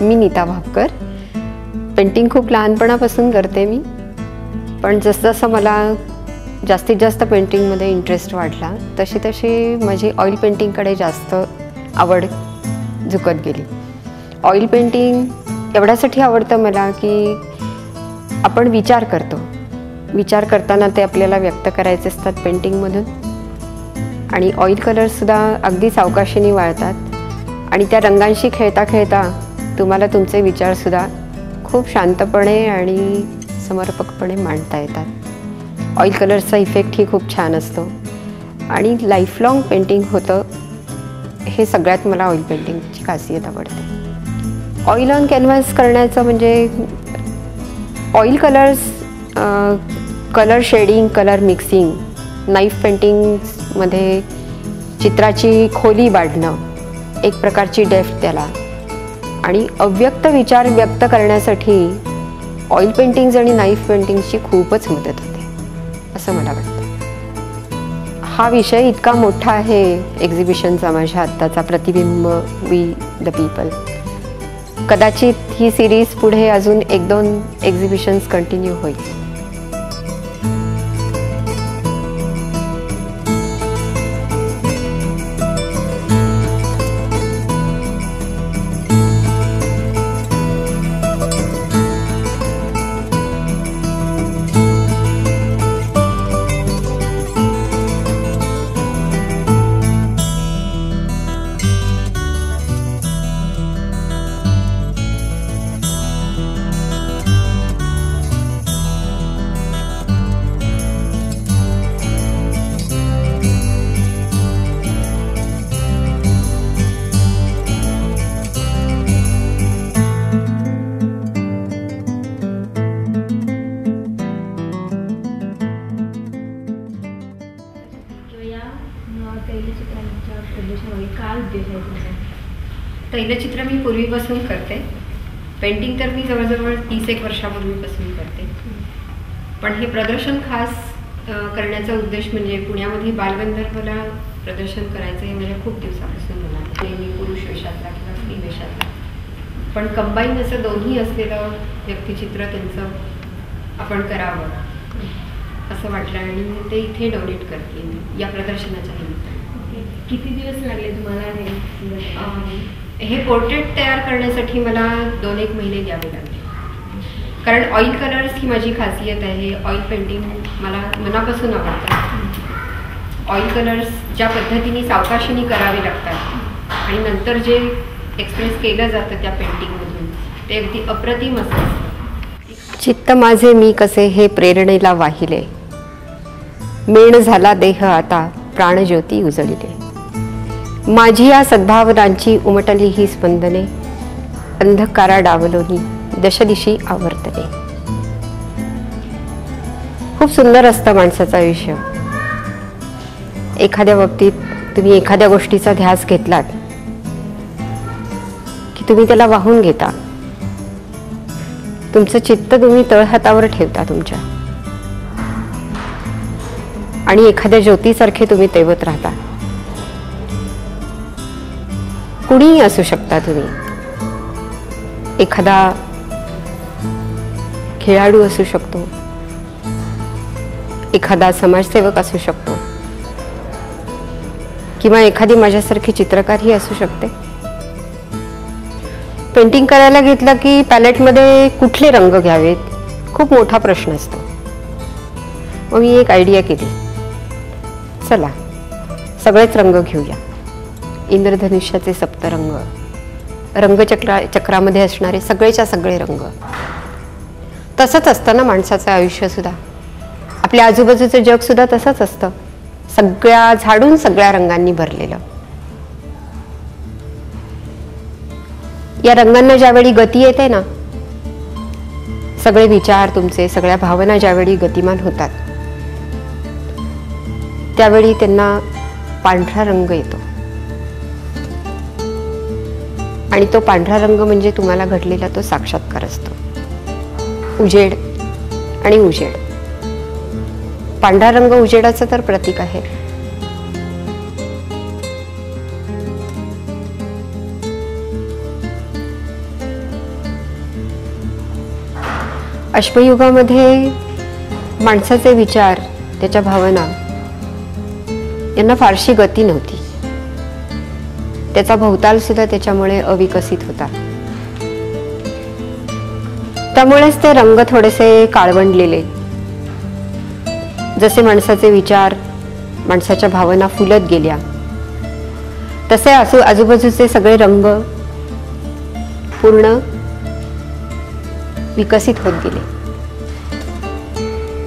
मी Nita Bhapkar. Painting खूप लहानपणापासून करते मी, पण जसं मला जास्तीत जास्त पेंटिंगमध्ये इंटरेस्ट वाढला तशी तशी माझी ऑइल पेंटिंगकडे जास्त आवड झुकत गेली. ऑइल पेंटिंग एवढ्यासाठी आवडतं मला की आपण विचार करतो, विचार करताना ते आपल्याला व्यक्त करायचे असतात पेंटिंगमधून, आणि ऑइल कलर्ससुद्धा अगदी सावकाशीने वाळतात आणि त्या रंगांशी खेळता खेळता तुम्हाला तुमचे विचारसुद्धा खूप शांतपणे आणि समर्पकपणे मांडता येतात. ऑइल कलर्सचा इफेक्टही खूप छान असतो आणि लाईफलाँग पेंटिंग होतं, हे सगळ्यात मला ऑइल पेंटिंगची खासियत आवडते. ऑइल ऑन कॅनव्हास करण्याचं म्हणजे oil colours, colour shading, colour mixing, knife पेंटिंगमध्ये चित्राची खोली वाढणं, एक प्रकारची डेप्थ त्याला, आणि अव्यक्त विचार व्यक्त करण्यासाठी ऑइल पेंटिंग्स आणि नाईफ पेंटिंग्सची खूपच मदत होते असं मला वाटतं. हा विषय इतका मोठा आहे एक्झिबिशनचा माझ्या आत्ताचा, प्रतिबिंब वी द पीपल. कदाचित ही सिरीज पुढे अजून 1-2 एक्झिबिशन्स कंटिन्यू होईल. तैलचित्र मी पूर्वीपासून करते. पेंटिंग तर मी जवळजवळ 30 वर्षापूर्वीपासून करते. पण हे प्रदर्शन खास करण्याचा उद्देश म्हणजे पुण्यामध्ये बालगंधर्वला प्रदर्शन करायचं हे माझ्या खूप दिवसापासून मला, मी पुरुष वेशातला किंवा स्त्री वेशातला, पण कंबाईन असं दोन्ही असलेलं व्यक्तिचित्र त्यांचं आपण करावं असं वाटलं आणि ते इथे डोनेट करते या प्रदर्शनाच्या निमित्ताने. किती दिवस लागले तुम्हाला हे पोर्ट्रेट तयार करण्यासाठी मला 2-1 महिने द्यावे लागले, कारण ऑइल कलर्स ही माझी खासियत आहे. ऑइल पेंटिंग मला मनापासून आवडतं. ऑइल कलर्स ज्या पद्धतीने सावकाशीने करावे लागतात आणि नंतर जे एक्सप्रेस केलं जातं त्या पेंटिंगमधून ते अगदी अप्रतिम असतं. चित्त माझे मी कसे हे प्रेरणेला वाहिले, मेण झाला देह आता प्राणज्योती उजळिले. माझी या सद्भावनांची उमटली ही स्पंदने, अंधकारा डावलोनी दशदिशी आवर्तले. खूप सुंदर असतं माणसाचं आयुष्य. एखाद्या बाबतीत तुम्ही एखाद्या गोष्टीचा ध्यास घेतलात की तुम्ही त्याला वाहून घेता, तुमचं चित्त तुम्ही तळहातावर ठेवता तुमच्या, आणि एखाद्या ज्योतीसारखे तुम्ही तेवत राहता. कुणीही असू शकता तुम्ही, एखादा खेळाडू असू शकतो, एखादा समाजसेवक असू शकतो, किंवा एखादी माझ्यासारखी चित्रकारही असू शकते. पेंटिंग करायला घेतलं की पॅलेटमध्ये कुठले रंग घ्यावेत खूप मोठा प्रश्न असतो. मग मी एक आयडिया केली, चला सगळेच रंग घेऊया. इंद्रधनुष्याचे सप्तरंग, चक्रामध्ये असणारे सगळेच्या सगळे रंग. तसंच असतं ना माणसाचं आयुष्य सुद्धा, आपल्या आजूबाजूचं जग सुद्धा तसंच असतं, सगळ्या झाडून सगळ्या रंगांनी भरलेलं. या रंगांना ज्यावेळी गती येते ना, सगळे विचार तुमचे, सगळ्या भावना ज्यावेळी गतिमान होतात त्यावेळी त्यांना पांढरा रंग येतो, आणि तो पांढरा रंग म्हणजे तुम्हाला घडलेला तो साक्षात्कार असतो. उजेड आणि उजेड. पांढरा रंग उजेडाचं तर प्रतीक आहे. अश्मयुगामध्ये माणसाचे विचार, त्याच्या भावना यांना फारशी गती नव्हती. त्याचा भोवताल सुद्धा त्याच्यामुळे अविकसित होता. त्यामुळेच ते रंग थोडेसे काळवंडलेले. जसे माणसाचे विचार, माणसाच्या भावना फुलत गेल्या, तसे आजूबाजूचे सगळे रंग पूर्ण विकसित होत गेले.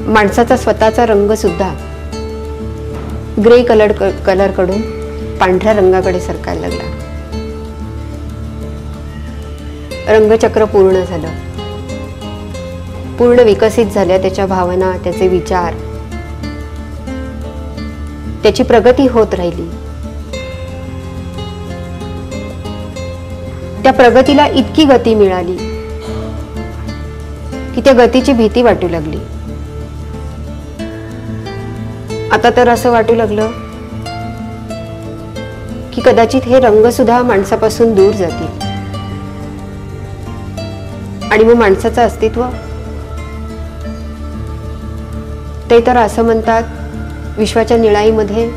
माणसाचा स्वतःचा रंग सुद्धा ग्रे कलर कडून पांढऱ्या रंगाकडे सरकायला लागला. रंगचक्र पूर्ण झालं, पूर्ण विकसित झाल्या त्याच्या भावना, त्याचे विचार, त्याची प्रगती होत राहिली. त्या प्रगतीला इतकी गती मिळाली की त्या गतीची भीती वाटू लागली. आता तर असं वाटू लागलं की कदाचित हे रंग सुद्धा माणसापासून दूर जातील आणि मग माणसाचं अस्तित्व ते तर असं म्हणतात विश्वाच्या निळाईमध्ये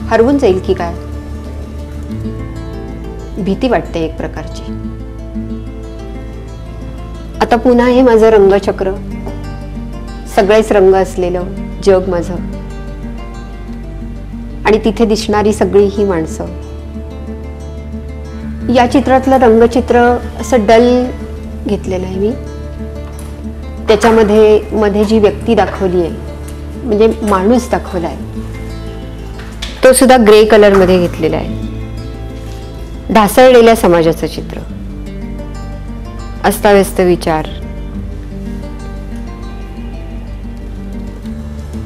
हरवून जाईल की काय. भीती वाटते एक प्रकारची. आता पुन्हा हे माझं रंगचक्र, सगळेच रंग असलेलं जग माझं आणि तिथे दिसणारी सगळी ही माणसं. या चित्रातलं रंगचित्र असं डल घेतलेलं आहे मी. त्याच्यामध्ये मध्ये जी व्यक्ती दाखवली आहे, म्हणजे माणूस दाखवला आहे, तो सुद्धा ग्रे कलर मध्ये घेतलेला आहे. ढासळलेल्या समाजाचं चित्र, अस्ताव्यस्त विचार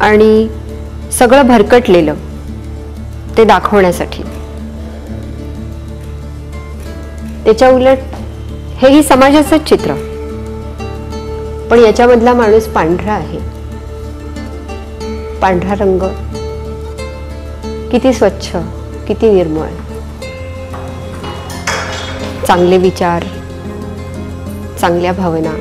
आणि सगळं भरकटलेलं ते दाखवण्यासाठी. त्याच्या उलट हेही समाजाचंच चित्र, पण याच्यामधला माणूस पांढरा आहे. पांढरा रंग किती स्वच्छ, किती निर्मळ. चांगले विचार, चांगल्या भावना,